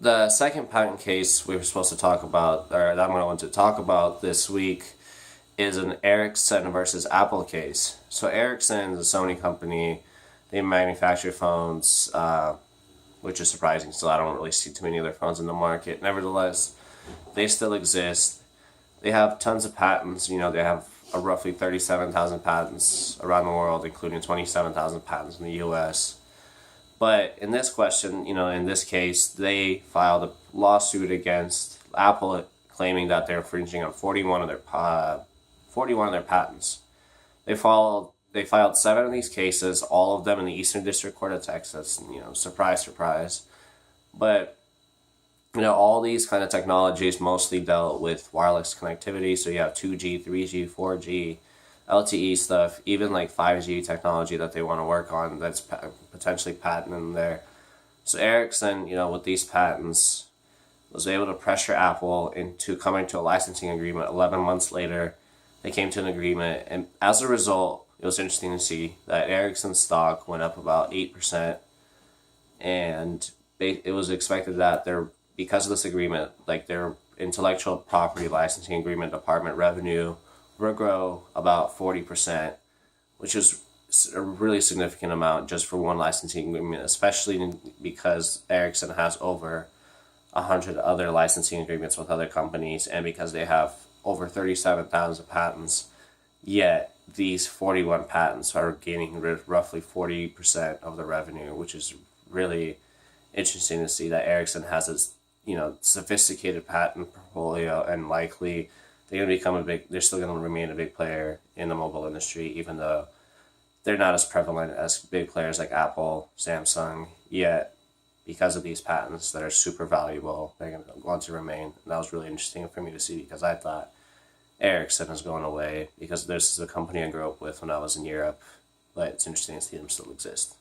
The second patent case we were supposed to talk about, or that I'm going to want to talk about this week, is an Ericsson versus Apple case. So Ericsson is a Sony company. They manufacture phones, which is surprising. So I don't really see too many other phones in the market. Nevertheless, they still exist. They have tons of patents. They have roughly 37,000 patents around the world, including 27,000 patents in the U.S. But in this question, in this case, they filed a lawsuit against Apple claiming that they're infringing on 41 of their patents. They filed 7 of these cases, all of them in the Eastern District Court of Texas. Surprise, surprise. But all these kind of technologies mostly dealt with wireless connectivity. So you have 2G, 3G, 4G, LTE stuff, even like 5G technology that they want to work on that's potentially patented in there. So Ericsson, with these patents, was able to pressure Apple into coming to a licensing agreement. 11 months later, they came to an agreement, and as a result, it was interesting to see that Ericsson's stock went up about 8%, and it was expected that because of this agreement, like their intellectual property licensing agreement department revenue will grow about 40%, which is a really significant amount just for one licensing agreement, especially because Ericsson has over 100 other licensing agreements with other companies, and because they have over 37,000 patents, yet these 41 patents are gaining roughly 40% of the revenue, which is really interesting to see that Ericsson has this sophisticated patent portfolio, and likely they're still going to remain a big player in the mobile industry, even though they're not as prevalent as big players like Apple, Samsung, yet because of these patents that are super valuable, they're going to want to remain. And that was really interesting for me to see, because I thought Ericsson is going away, because this is a company I grew up with when I was in Europe, but it's interesting to see them still exist.